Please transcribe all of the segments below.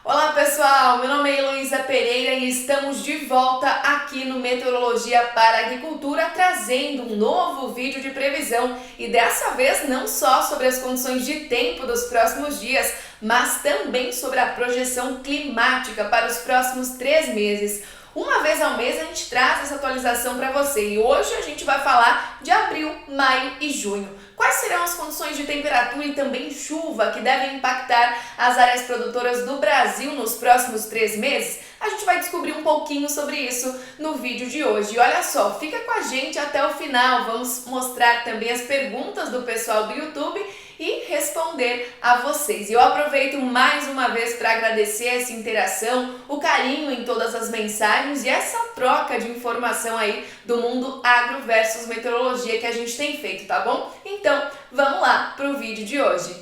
Olá pessoal, meu nome é Heloísa Pereira e estamos de volta aqui no Meteorologia para a Agricultura, trazendo um novo vídeo de previsão e dessa vez não só sobre as condições de tempo dos próximos dias, mas também sobre a projeção climática para os próximos 3 meses. Uma vez ao mês a gente traz essa atualização para você e hoje a gente vai falar de abril, maio e junho. Quais serão as condições de temperatura e também chuva que devem impactar as áreas produtoras do Brasil nos próximos 3 meses? A gente vai descobrir um pouquinho sobre isso no vídeo de hoje. E olha só, fica com a gente até o final. Vamos mostrar também as perguntas do pessoal do YouTube e responder a vocês. Eu aproveito mais uma vez para agradecer essa interação, o carinho em todas as mensagens e essa troca de informação aí do mundo agro versus meteorologia que a gente tem feito, tá bom? Então, vamos lá para o vídeo de hoje.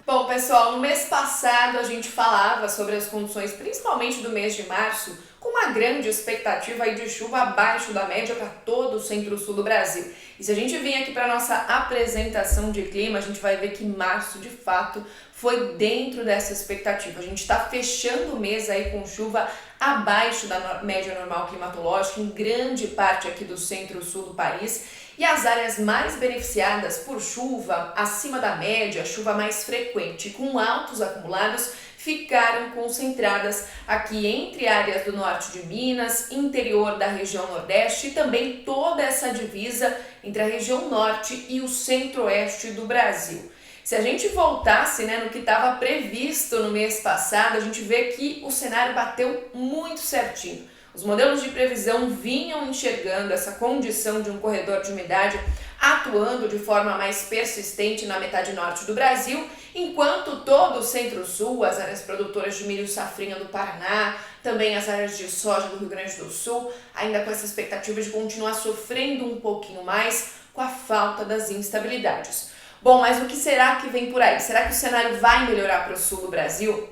Bom, pessoal, no mês passado a gente falava sobre as condições, principalmente do mês de março, com uma grande expectativa aí de chuva abaixo da média para todo o centro-sul do Brasil. E se a gente vir aqui para a nossa apresentação de clima, a gente vai ver que março, de fato, foi dentro dessa expectativa. A gente está fechando o mês aí com chuva abaixo da média normal climatológica em grande parte aqui do centro-sul do país. E as áreas mais beneficiadas por chuva acima da média, chuva mais frequente com altos acumulados, ficaram concentradas aqui entre áreas do norte de Minas, interior da região nordeste e também toda essa divisa entre a região norte e o centro-oeste do Brasil. Se a gente voltasse no que estava previsto no mês passado, a gente vê que o cenário bateu muito certinho. Os modelos de previsão vinham enxergando essa condição de um corredor de umidade atuando de forma mais persistente na metade norte do Brasil, enquanto todo o centro-sul, as áreas produtoras de milho safrinha do Paraná, também as áreas de soja do Rio Grande do Sul, ainda com essa expectativa de continuar sofrendo um pouquinho mais com a falta das instabilidades. Bom, mas o que será que vem por aí? Será que o cenário vai melhorar para o sul do Brasil?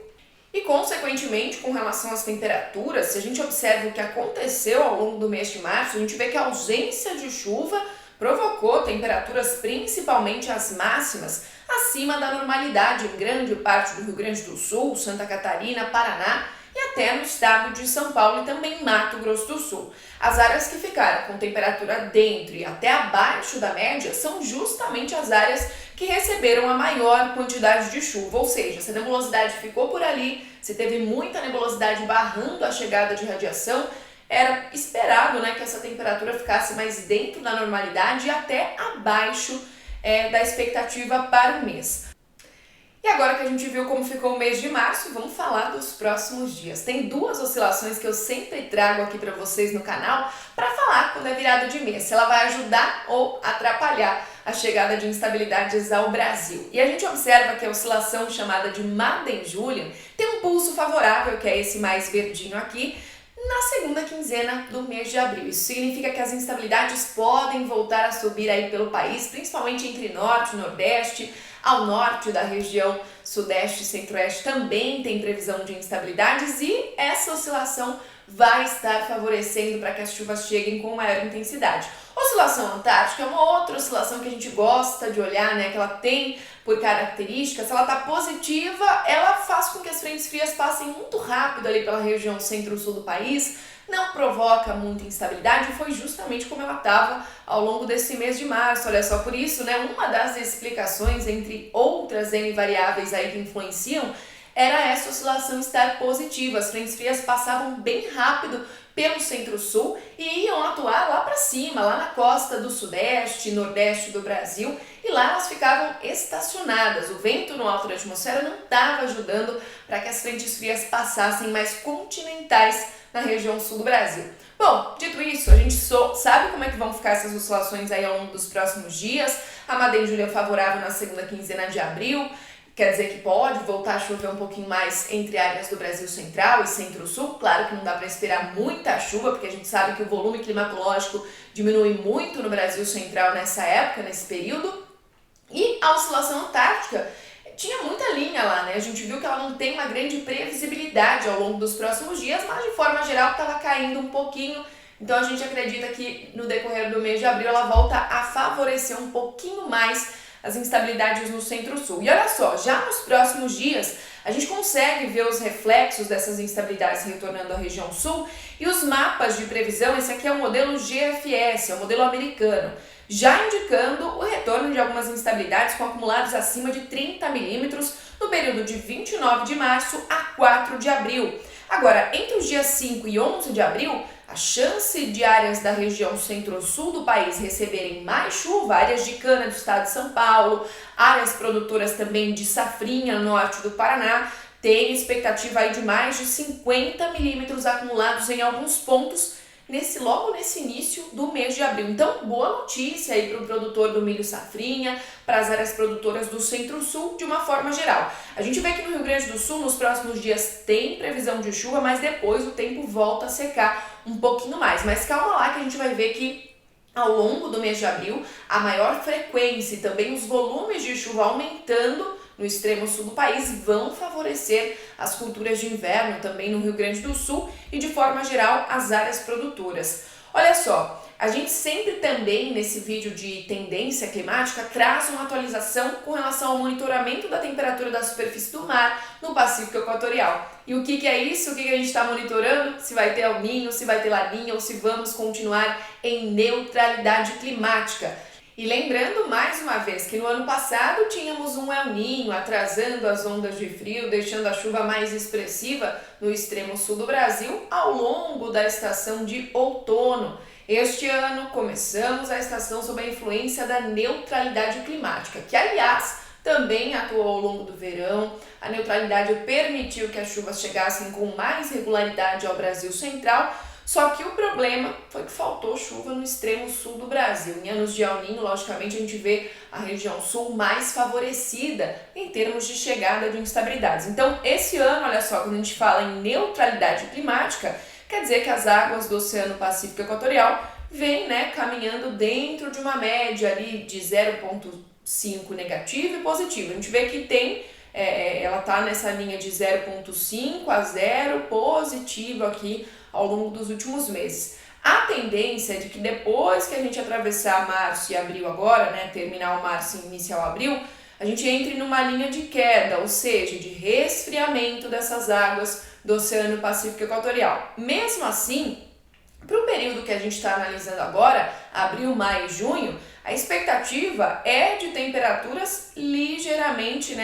E, consequentemente, com relação às temperaturas, se a gente observa o que aconteceu ao longo do mês de março, a gente vê que a ausência de chuva provocou temperaturas, principalmente as máximas, acima da normalidade em grande parte do Rio Grande do Sul, Santa Catarina, Paraná e até no estado de São Paulo e também Mato Grosso do Sul. As áreas que ficaram com temperatura dentro e até abaixo da média são justamente as áreas que receberam a maior quantidade de chuva, ou seja, se a nebulosidade ficou por ali, se teve muita nebulosidade barrando a chegada de radiação, era esperado que essa temperatura ficasse mais dentro da normalidade e até abaixo da expectativa para o mês. E agora que a gente viu como ficou o mês de março, vamos falar dos próximos dias. Tem duas oscilações que eu sempre trago aqui para vocês no canal para falar quando é virada de mês, se ela vai ajudar ou atrapalhar a chegada de instabilidades ao Brasil. E a gente observa que a oscilação chamada de Madden-Julian tem um pulso favorável, que é esse mais verdinho aqui, na segunda quinzena do mês de abril. Isso significa que as instabilidades podem voltar a subir aí pelo país, principalmente entre norte e nordeste. Ao norte da região sudeste e centro-oeste também tem previsão de instabilidades e essa oscilação vai estar favorecendo para que as chuvas cheguem com maior intensidade. Oscilação antártica é uma outra oscilação que a gente gosta de olhar, que ela tem por característica, se ela está positiva, ela faz com que as frentes frias passem muito rápido ali pela região centro-sul do país, não provoca muita instabilidade e foi justamente como ela estava ao longo desse mês de março. Olha só, por isso, uma das explicações, entre outras N variáveis aí que influenciam, era essa oscilação estar positiva. As frentes frias passavam bem rápido pelo centro-sul e iam atuar lá para cima, lá na costa do sudeste e nordeste do Brasil, e lá elas ficavam estacionadas. O vento no alto da atmosfera não estava ajudando para que as frentes frias passassem mais continentais na região sul do Brasil. Bom, dito isso, a gente sabe como é que vão ficar essas oscilações aí ao longo dos próximos dias. A Madden-Julian favorável na segunda quinzena de abril, quer dizer que pode voltar a chover um pouquinho mais entre áreas do Brasil central e centro-sul. Claro que não dá para esperar muita chuva, porque a gente sabe que o volume climatológico diminui muito no Brasil central nessa época, nesse período. E a oscilação antártica tinha muita linha lá, A gente viu que ela não tem uma grande previsibilidade ao longo dos próximos dias, mas de forma geral estava caindo um pouquinho. Então a gente acredita que no decorrer do mês de abril ela volta a favorecer um pouquinho mais as instabilidades no centro-sul. E olha só, já nos próximos dias a gente consegue ver os reflexos dessas instabilidades retornando à região sul e os mapas de previsão, esse aqui é o modelo GFS, é o modelo americano, já indicando o retorno de algumas instabilidades com acumulados acima de 30 milímetros no período de 29 de março a 4 de abril. Agora, entre os dias 5 e 11 de abril, a chance de áreas da região centro-sul do país receberem mais chuva, áreas de cana do estado de São Paulo, áreas produtoras também de safrinha no norte do Paraná, tem expectativa aí de mais de 50 milímetros acumulados em alguns pontos logo nesse início do mês de abril. Então, boa notícia aí para o produtor do milho safrinha, para as áreas produtoras do centro-sul de uma forma geral. A gente vê que no Rio Grande do Sul, nos próximos dias, tem previsão de chuva, mas depois o tempo volta a secar um pouquinho mais. Mas calma lá que a gente vai ver que ao longo do mês de abril, a maior frequência e também os volumes de chuva aumentando no extremo sul do país vão favorecer as culturas de inverno também no Rio Grande do Sul e de forma geral as áreas produtoras. Olha só, a gente sempre também nesse vídeo de tendência climática traz uma atualização com relação ao monitoramento da temperatura da superfície do mar no Pacífico Equatorial. E o que é isso? O que a gente está monitorando? Se vai ter El Niño, se vai ter Laninha ou se vamos continuar em neutralidade climática. E lembrando mais uma vez que no ano passado tínhamos um El Niño atrasando as ondas de frio, deixando a chuva mais expressiva no extremo sul do Brasil ao longo da estação de outono. Este ano começamos a estação sob a influência da neutralidade climática, que aliás também atuou ao longo do verão. A neutralidade permitiu que as chuvas chegassem com mais regularidade ao Brasil central. Só que o problema foi que faltou chuva no extremo sul do Brasil. Em anos de El Niño, logicamente, a gente vê a região sul mais favorecida em termos de chegada de instabilidades. Então, esse ano, olha só, quando a gente fala em neutralidade climática, quer dizer que as águas do Oceano Pacífico Equatorial vêm, caminhando dentro de uma média ali de 0,5 negativo e positivo. A gente vê que tem, ela está nessa linha de 0,5 a 0 positivo aqui ao longo dos últimos meses. A tendência é de que depois que a gente atravessar março e abril agora, terminar o março e iniciar o abril, a gente entre numa linha de queda, ou seja, de resfriamento dessas águas do Oceano Pacífico Equatorial. Mesmo assim, para o período que a gente está analisando agora, abril, maio e junho, a expectativa é de temperaturas ligeiramente,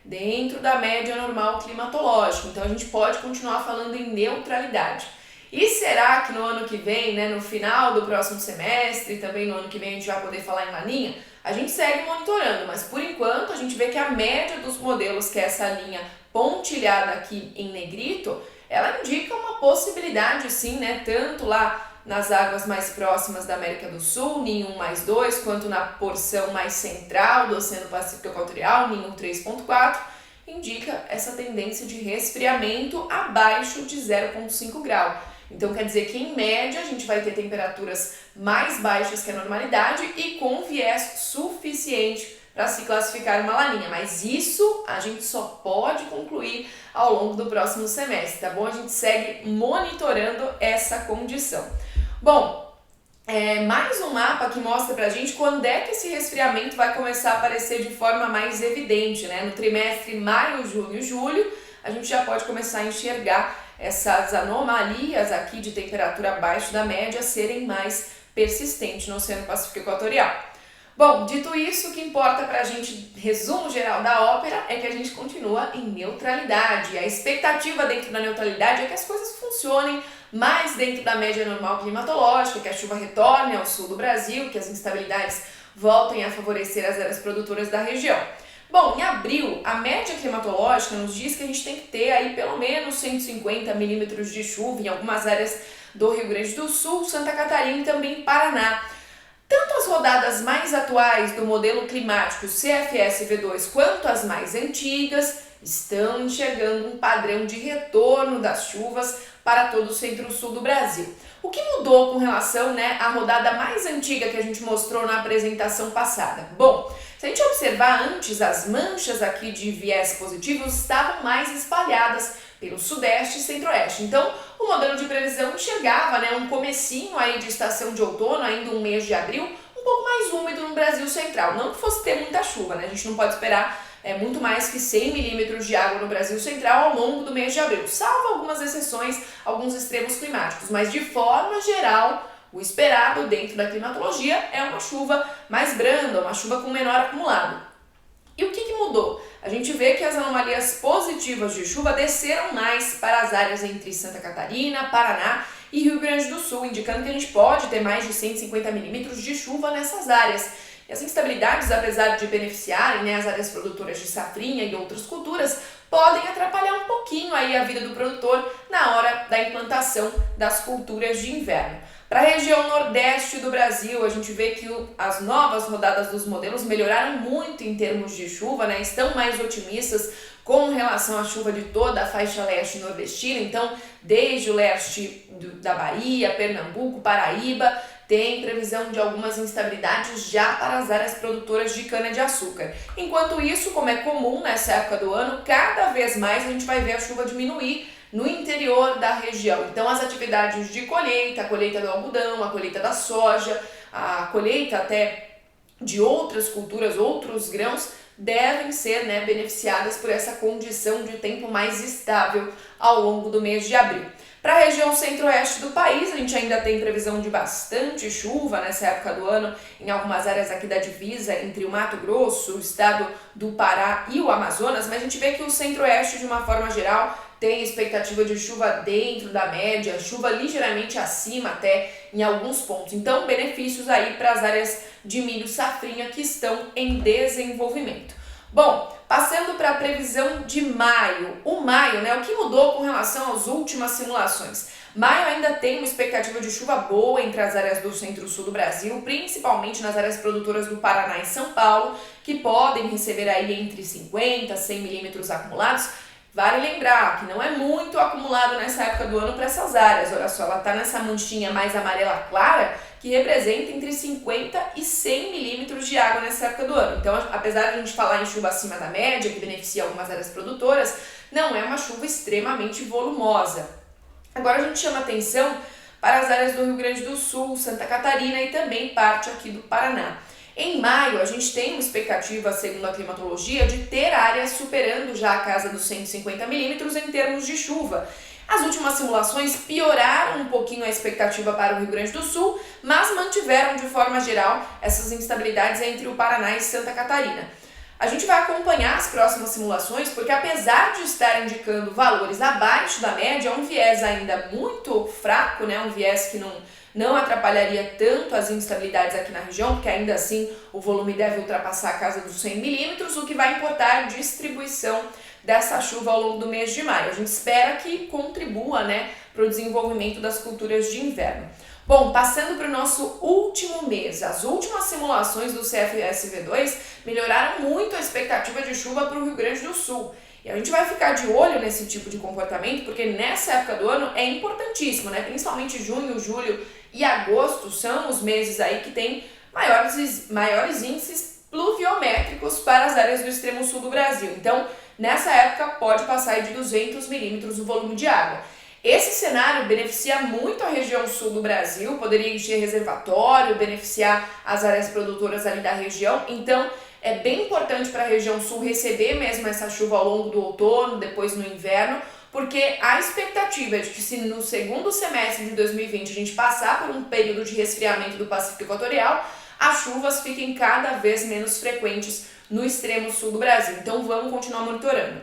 dentro da média normal climatológica. Então a gente pode continuar falando em neutralidade. E será que no ano que vem, no final do próximo semestre, e também no ano que vem a gente vai poder falar em Laninha? A gente segue monitorando, mas por enquanto a gente vê que a média dos modelos, que é essa linha pontilhada aqui em negrito, ela indica uma possibilidade sim, tanto lá nas águas mais próximas da América do Sul, Ninho 1+2, quanto na porção mais central do Oceano Pacífico Equatorial, Ninho 3.4, indica essa tendência de resfriamento abaixo de 0,5 grau. Então quer dizer que em média a gente vai ter temperaturas mais baixas que a normalidade e com viés suficiente para se classificar uma laninha, mas isso a gente só pode concluir ao longo do próximo semestre, tá bom? A gente segue monitorando essa condição. Bom, mais um mapa que mostra pra gente quando é que esse resfriamento vai começar a aparecer de forma mais evidente, No trimestre maio, junho e julho, a gente já pode começar a enxergar essas anomalias aqui de temperatura abaixo da média serem mais persistentes no Oceano Pacífico Equatorial. Bom, dito isso, o que importa pra gente, resumo geral da ópera, é que a gente continua em neutralidade. A expectativa dentro da neutralidade é que as coisas funcionem mais dentro da média normal climatológica, que a chuva retorne ao sul do Brasil, que as instabilidades voltem a favorecer as áreas produtoras da região. Bom, em abril, a média climatológica nos diz que a gente tem que ter aí pelo menos 150 milímetros de chuva em algumas áreas do Rio Grande do Sul, Santa Catarina e também Paraná. Tanto as rodadas mais atuais do modelo climático CFS-V2 quanto as mais antigas estão enxergando um padrão de retorno das chuvas para todo o centro-sul do Brasil. O que mudou com relação à rodada mais antiga que a gente mostrou na apresentação passada? Bom, se a gente observar antes, as manchas aqui de viés positivos estavam mais espalhadas pelo sudeste e centro-oeste. Então, o modelo de previsão enxergava um comecinho aí de estação de outono, ainda um mês de abril, um pouco mais úmido no Brasil Central. Não que fosse ter muita chuva, né? A gente não pode esperar muito mais que 100 milímetros de água no Brasil Central ao longo do mês de abril, salvo algumas exceções, alguns extremos climáticos, mas de forma geral, o esperado dentro da climatologia é uma chuva mais branda, uma chuva com menor acumulado. E o que mudou? A gente vê que as anomalias positivas de chuva desceram mais para as áreas entre Santa Catarina, Paraná e Rio Grande do Sul, indicando que a gente pode ter mais de 150 milímetros de chuva nessas áreas. E as instabilidades, apesar de beneficiarem as áreas produtoras de safrinha e outras culturas, podem atrapalhar um pouquinho aí a vida do produtor na hora da implantação das culturas de inverno. Para a região nordeste do Brasil, a gente vê que as novas rodadas dos modelos melhoraram muito em termos de chuva, né? Estão mais otimistas com relação à chuva de toda a faixa leste nordestina. Então, desde o leste da Bahia, Pernambuco, Paraíba, tem previsão de algumas instabilidades já para as áreas produtoras de cana-de-açúcar. Enquanto isso, como é comum nessa época do ano, cada vez mais a gente vai ver a chuva diminuir no interior da região. Então, as atividades de colheita, a colheita do algodão, a colheita da soja, a colheita até de outras culturas, outros grãos, devem ser beneficiadas por essa condição de tempo mais estável ao longo do mês de abril. Para a região centro-oeste do país, a gente ainda tem previsão de bastante chuva nessa época do ano em algumas áreas aqui da divisa entre o Mato Grosso, o estado do Pará e o Amazonas, mas a gente vê que o centro-oeste, de uma forma geral, tem expectativa de chuva dentro da média, chuva ligeiramente acima até em alguns pontos. Então, benefícios aí para as áreas de milho safrinha que estão em desenvolvimento. Bom, passando para a previsão de maio. O maio, o que mudou com relação às últimas simulações? Maio ainda tem uma expectativa de chuva boa entre as áreas do centro-sul do Brasil, principalmente nas áreas produtoras do Paraná e São Paulo, que podem receber aí entre 50 a 100 milímetros acumulados. Vale lembrar que não é muito acumulado nessa época do ano para essas áreas. Olha só, ela está nessa manchinha mais amarela clara, que representa entre 50 e 100 milímetros de água nessa época do ano. Então, apesar de a gente falar em chuva acima da média, que beneficia algumas áreas produtoras, não é uma chuva extremamente volumosa. Agora a gente chama atenção para as áreas do Rio Grande do Sul, Santa Catarina e também parte aqui do Paraná. Em maio, a gente tem uma expectativa, segundo a climatologia, de ter áreas superando já a casa dos 150 milímetros em termos de chuva. As últimas simulações pioraram um pouquinho a expectativa para o Rio Grande do Sul, mas mantiveram de forma geral essas instabilidades entre o Paraná e Santa Catarina. A gente vai acompanhar as próximas simulações porque, apesar de estar indicando valores abaixo da média, é um viés ainda muito fraco, um viés que não atrapalharia tanto as instabilidades aqui na região, porque ainda assim o volume deve ultrapassar a casa dos 100 milímetros, o que vai importar a distribuição dessa chuva ao longo do mês de maio. A gente espera que contribua para o desenvolvimento das culturas de inverno. Bom, passando para o nosso último mês, as últimas simulações do CFS-V2 melhoraram muito a expectativa de chuva para o Rio Grande do Sul. E a gente vai ficar de olho nesse tipo de comportamento, porque nessa época do ano é importantíssimo, principalmente junho, julho e agosto são os meses aí que tem maiores índices pluviométricos para as áreas do extremo sul do Brasil. Então, nessa época pode passar de 200 milímetros o volume de água. Esse cenário beneficia muito a região sul do Brasil, poderia encher reservatório, beneficiar as áreas produtoras ali da região. Então, é bem importante para a região sul receber mesmo essa chuva ao longo do outono, depois no inverno, porque a expectativa é de que se no segundo semestre de 2020 a gente passar por um período de resfriamento do Pacífico Equatorial, as chuvas fiquem cada vez menos frequentes no extremo sul do Brasil. Então vamos continuar monitorando.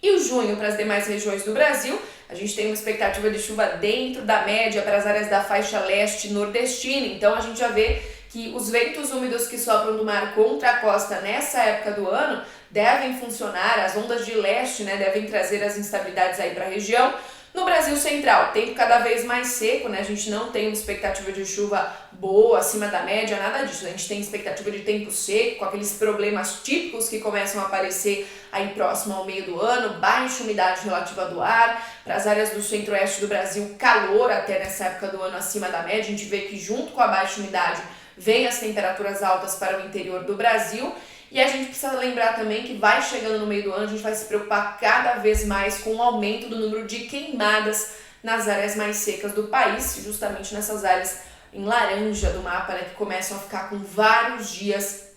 E o junho para as demais regiões do Brasil, a gente tem uma expectativa de chuva dentro da média para as áreas da faixa leste nordestina. Então a gente já vê que os ventos úmidos que sopram do mar contra a costa nessa época do ano devem funcionar, as ondas de leste devem trazer as instabilidades aí para a região. No Brasil Central, tempo cada vez mais seco, a gente não tem uma expectativa de chuva boa, acima da média, nada disso. A gente tem expectativa de tempo seco, com aqueles problemas típicos que começam a aparecer aí próximo ao meio do ano, baixa umidade relativa do ar, para as áreas do centro-oeste do Brasil, calor até nessa época do ano acima da média. A gente vê que junto com a baixa umidade vem as temperaturas altas para o interior do Brasil. E a gente precisa lembrar também que vai chegando no meio do ano, a gente vai se preocupar cada vez mais com o aumento do número de queimadas nas áreas mais secas do país, justamente nessas áreas em laranja do mapa, né, que começam a ficar com vários dias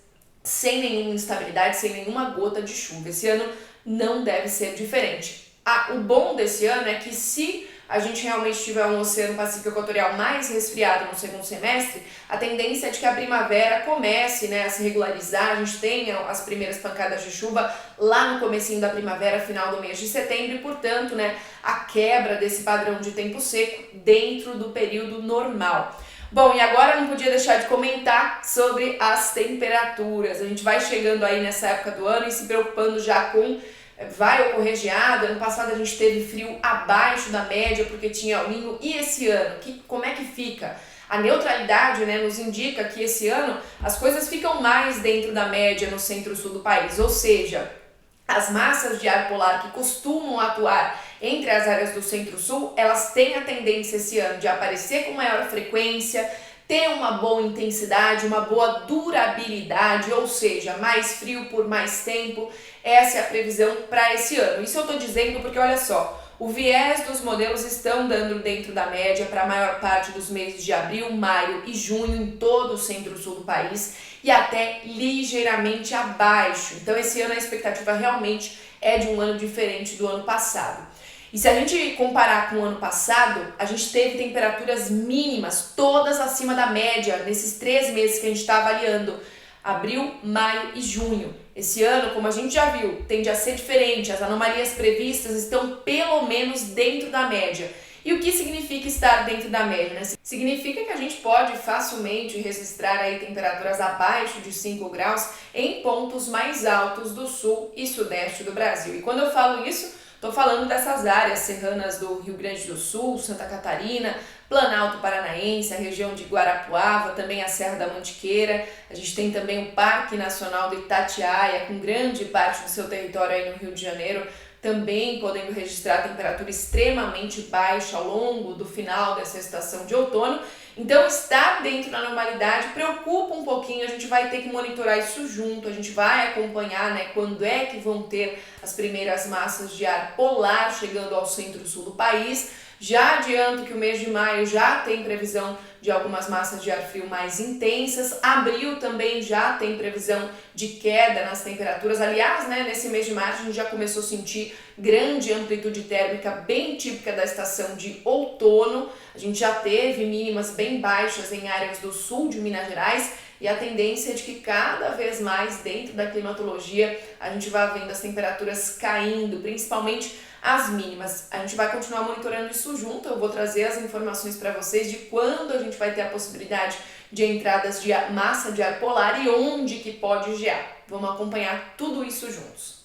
sem nenhuma instabilidade, sem nenhuma gota de chuva. Esse ano não deve ser diferente. O bom desse ano é que se a gente realmente tiver um Oceano Pacífico Equatorial mais resfriado no segundo semestre, a tendência é de que a primavera comece, né, a se regularizar, a gente tenha as primeiras pancadas de chuva lá no comecinho da primavera, final do mês de setembro, e portanto, né, a quebra desse padrão de tempo seco dentro do período normal. Bom, e agora eu não podia deixar de comentar sobre as temperaturas. A gente vai chegando aí nessa época do ano e se preocupando já com vai ocorrer geada. Ano passado a gente teve frio abaixo da média porque tinha El Niño. E esse ano, como é que fica? A neutralidade, né, nos indica que esse ano as coisas ficam mais dentro da média no centro-sul do país, ou seja, as massas de ar polar que costumam atuar entre as áreas do centro-sul, elas têm a tendência esse ano de aparecer com maior frequência, ter uma boa intensidade, uma boa durabilidade, ou seja, mais frio por mais tempo. Essa é a previsão para esse ano. Isso eu estou dizendo porque, olha só, o viés dos modelos estão dando dentro da média para a maior parte dos meses de abril, maio e junho em todo o centro-sul do país e até ligeiramente abaixo. Então esse ano a expectativa realmente é de um ano diferente do ano passado. E se a gente comparar com o ano passado, a gente teve temperaturas mínimas, todas acima da média, nesses 3 meses que a gente está avaliando, abril, maio e junho. Esse ano, como a gente já viu, tende a ser diferente, as anomalias previstas estão pelo menos dentro da média. E o que significa estar dentro da média, né? Significa que a gente pode facilmente registrar aí temperaturas abaixo de 5 graus em pontos mais altos do sul e sudeste do Brasil. E quando eu falo isso, estou falando dessas áreas serranas do Rio Grande do Sul, Santa Catarina, Planalto Paranaense, a região de Guarapuava, também a Serra da Mantiqueira. A gente tem também o Parque Nacional do Itatiaia, com grande parte do seu território aí no Rio de Janeiro, também podendo registrar temperatura extremamente baixa ao longo do final dessa estação de outono. Então, estar dentro da normalidade preocupa um pouquinho, a gente vai ter que monitorar isso junto, a gente vai acompanhar, né, quando é que vão ter as primeiras massas de ar polar chegando ao centro-sul do país. Já adianto que o mês de maio já tem previsão de algumas massas de ar frio mais intensas. Abril também já tem previsão de queda nas temperaturas. Aliás, né, nesse mês de março a gente já começou a sentir grande amplitude térmica bem típica da estação de outono. A gente já teve mínimas bem baixas em áreas do sul de Minas Gerais e a tendência é de que cada vez mais dentro da climatologia a gente vai vendo as temperaturas caindo, principalmente as mínimas. A gente vai continuar monitorando isso junto, eu vou trazer as informações para vocês de quando a gente vai ter a possibilidade de entradas de massa de ar polar e onde que pode gear. Vamos acompanhar tudo isso juntos.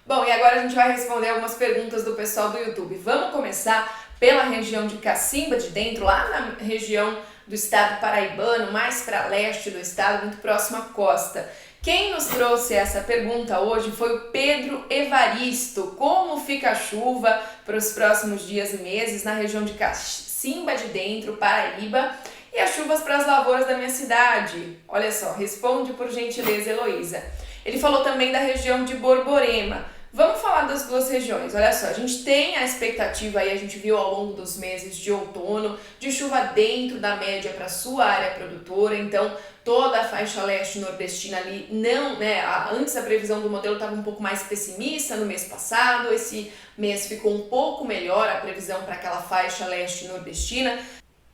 Bom, e agora a gente vai responder algumas perguntas do pessoal do YouTube. Vamos começar pela região de Cacimba de Dentro, lá na região do estado paraibano, mais para leste do estado, muito próximo à costa. Quem nos trouxe essa pergunta hoje foi o Pedro Evaristo. Como fica a chuva para os próximos dias e meses na região de Cacimba de Dentro, Paraíba, e as chuvas para as lavouras da minha cidade? Olha só, responde por gentileza, Heloísa. Ele falou também da região de Borborema. Vamos falar das duas regiões. Olha só, a gente tem a expectativa aí, a gente viu ao longo dos meses de outono, de chuva dentro da média para a sua área produtora. Então, toda a faixa leste nordestina ali, não, né? Antes a previsão do modelo estava um pouco mais pessimista no mês passado, esse mês ficou um pouco melhor a previsão para aquela faixa leste nordestina.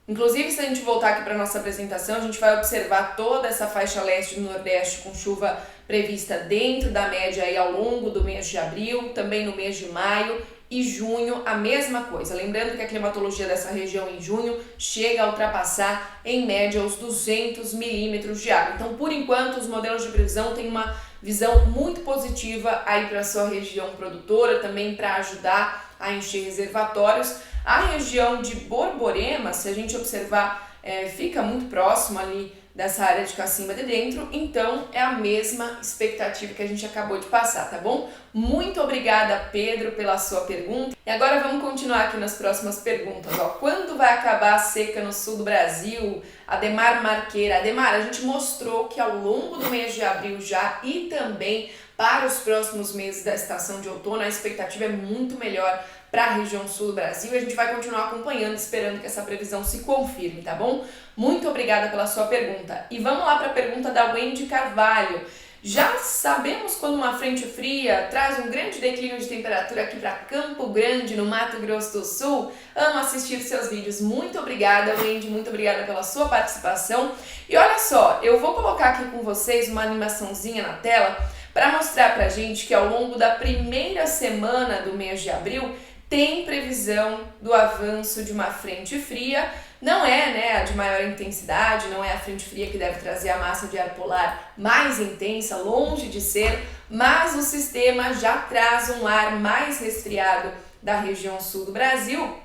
Inclusive, se a gente voltar aqui para a nossa apresentação, a gente vai observar toda essa faixa leste do Nordeste com chuva prevista dentro da média aí ao longo do mês de abril, também no mês de maio e junho, a mesma coisa. Lembrando que a climatologia dessa região em junho chega a ultrapassar, em média, os 200 milímetros de água. Então, por enquanto, os modelos de previsão têm uma visão muito positiva aí para a sua região produtora, também para ajudar a encher reservatórios. A região de Borborema, se a gente observar, fica muito próximo ali dessa área de Cacimba de Dentro, então é a mesma expectativa que a gente acabou de passar, tá bom? Muito obrigada, Pedro, pela sua pergunta. E agora vamos continuar aqui nas próximas perguntas. Quando vai acabar a seca no sul do Brasil? Ademar Marqueira. Ademar, a gente mostrou que ao longo do mês de abril já e também para os próximos meses da estação de outono, a expectativa é muito melhor para a região sul do Brasil e a gente vai continuar acompanhando, esperando que essa previsão se confirme, tá bom? Muito obrigada pela sua pergunta. E vamos lá para a pergunta da Wendy Carvalho. Já sabemos quando uma frente fria traz um grande declínio de temperatura aqui para Campo Grande, no Mato Grosso do Sul? Amo assistir seus vídeos. Muito obrigada, Wendy, muito obrigada pela sua participação. E olha só, eu vou colocar aqui com vocês uma animaçãozinha na tela para mostrar pra gente que ao longo da primeira semana do mês de abril tem previsão do avanço de uma frente fria. Não é, né, a de maior intensidade, não é a frente fria que deve trazer a massa de ar polar mais intensa, longe de ser, mas o sistema já traz um ar mais resfriado da região sul do Brasil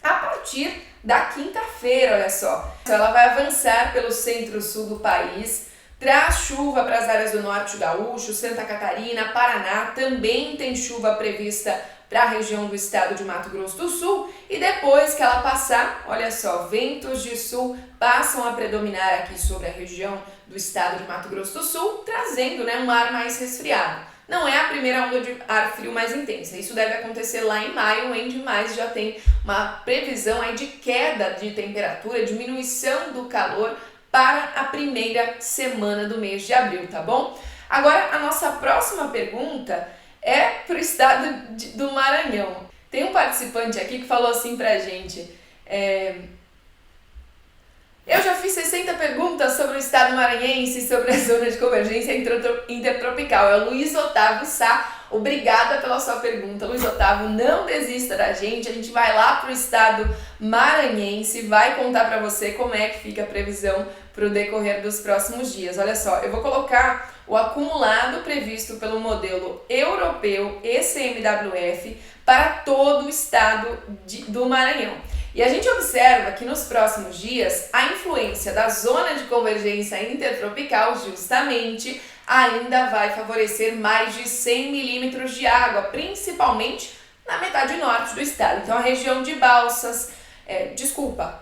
a partir da quinta-feira, olha só. Ela vai avançar pelo centro-sul do país, traz chuva para as áreas do norte gaúcho, Santa Catarina, Paraná, também tem chuva prevista para a região do estado de Mato Grosso do Sul e depois que ela passar, olha só, ventos de sul passam a predominar aqui sobre a região do estado de Mato Grosso do Sul, trazendo, né, um ar mais resfriado. Não é a primeira onda de ar frio mais intensa, isso deve acontecer lá em maio, onde mais já tem uma previsão aí de queda de temperatura, diminuição do calor para a primeira semana do mês de abril, tá bom? Agora, a nossa próxima pergunta é para o estado do Maranhão. Tem um participante aqui que falou assim pra gente: eu já fiz 60 perguntas sobre o estado maranhense, sobre a zona de convergência intertropical. É o Luiz Otávio Sá. Obrigada pela sua pergunta, Luiz Otávio. Não desista da gente. A gente vai lá para o estado maranhense, vai contar para você como é que fica a previsão para o decorrer dos próximos dias. Olha só, eu vou colocar o acumulado previsto pelo modelo europeu ECMWF para todo o estado do Maranhão. E a gente observa que nos próximos dias a influência da zona de convergência intertropical justamente ainda vai favorecer mais de 100 milímetros de água, principalmente na metade norte do estado. Então a região de Balsas,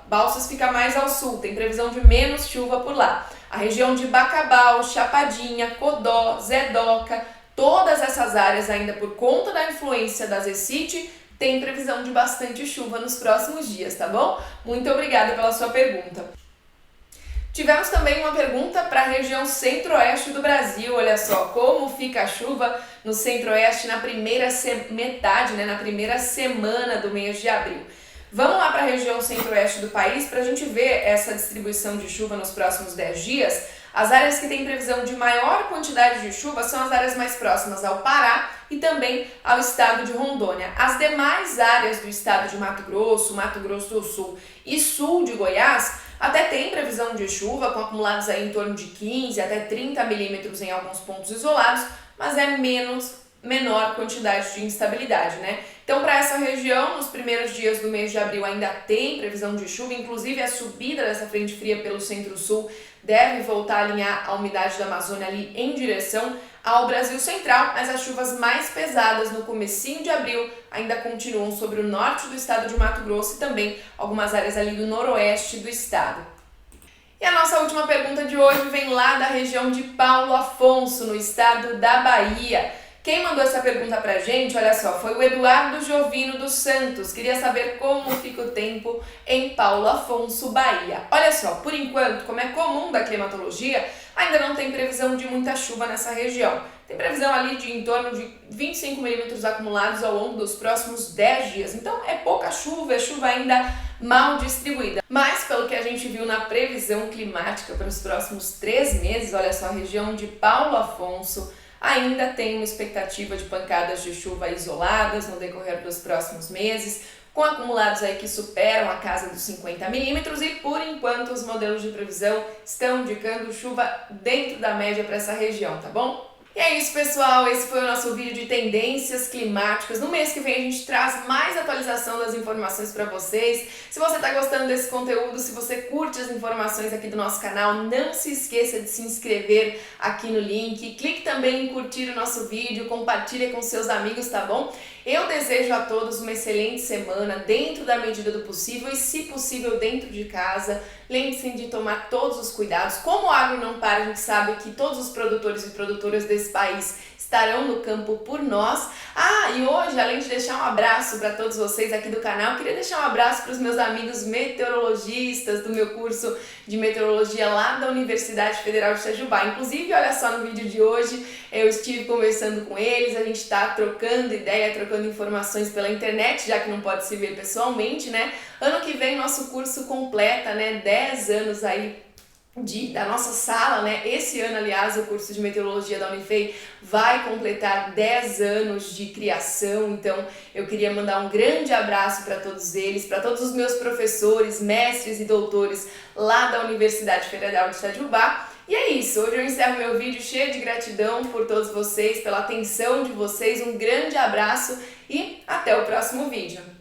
Balsas fica mais ao sul, tem previsão de menos chuva por lá. A região de Bacabal, Chapadinha, Codó, Zedoca, todas essas áreas ainda por conta da influência da Zecite, tem previsão de bastante chuva nos próximos dias, tá bom? Muito obrigada pela sua pergunta. Tivemos também uma pergunta para a região centro-oeste do Brasil. Olha só, como fica a chuva no centro-oeste na primeira metade, né, na primeira semana do mês de abril. Vamos lá para a região centro-oeste do país para a gente ver essa distribuição de chuva nos próximos 10 dias. As áreas que têm previsão de maior quantidade de chuva são as áreas mais próximas ao Pará e também ao estado de Rondônia. As demais áreas do estado de Mato Grosso do Sul e sul de Goiás até tem previsão de chuva, com acumulados aí em torno de 15 até 30 milímetros em alguns pontos isolados, mas é menor quantidade de instabilidade, né? Então, para essa região, nos primeiros dias do mês de abril ainda tem previsão de chuva, inclusive a subida dessa frente fria pelo centro-sul deve voltar a alinhar a umidade da Amazônia ali em direção ao Brasil Central, mas as chuvas mais pesadas no comecinho de abril ainda continuam sobre o norte do estado de Mato Grosso e também algumas áreas ali do noroeste do estado. E a nossa última pergunta de hoje vem lá da região de Paulo Afonso, no estado da Bahia. Quem mandou essa pergunta pra gente, olha só, foi o Eduardo Jovino dos Santos. Queria saber como fica o tempo em Paulo Afonso, Bahia. Olha só, por enquanto, como é comum da climatologia, ainda não tem previsão de muita chuva nessa região. Tem previsão ali de em torno de 25 milímetros acumulados ao longo dos próximos 10 dias. Então é pouca chuva, é chuva ainda mal distribuída. Mas pelo que a gente viu na previsão climática para os próximos 3 meses, olha só, a região de Paulo Afonso ainda tem uma expectativa de pancadas de chuva isoladas no decorrer dos próximos meses, com acumulados aí que superam a casa dos 50 milímetros e por enquanto os modelos de previsão estão indicando chuva dentro da média para essa região, tá bom? E é isso, pessoal, esse foi o nosso vídeo de tendências climáticas. No mês que vem a gente traz mais atualização das informações para vocês. Se você está gostando desse conteúdo, se você curte as informações aqui do nosso canal, não se esqueça de se inscrever aqui no link. Clique também em curtir o nosso vídeo, compartilhe com seus amigos, tá bom? Eu desejo a todos uma excelente semana, dentro da medida do possível e, se possível, dentro de casa. Lembre-se de tomar todos os cuidados. Como o agro não para, a gente sabe que todos os produtores e produtoras desse país estarão no campo por nós. E hoje, além de deixar um abraço para todos vocês aqui do canal, eu queria deixar um abraço para os meus amigos meteorologistas do meu curso de meteorologia lá da Universidade Federal de Itajubá. Inclusive, olha só, no vídeo de hoje eu estive conversando com eles, a gente está trocando ideia, trocando informações pela internet, já que não pode se ver pessoalmente, né? Ano que vem nosso curso completa, né? 10 anos aí da nossa sala, né? Esse ano, aliás, o curso de meteorologia da Unifei vai completar 10 anos de criação, então eu queria mandar um grande abraço para todos eles, para todos os meus professores, mestres e doutores lá da Universidade Federal de Itajubá. E é isso, hoje eu encerro meu vídeo cheio de gratidão por todos vocês, pela atenção de vocês, um grande abraço e até o próximo vídeo.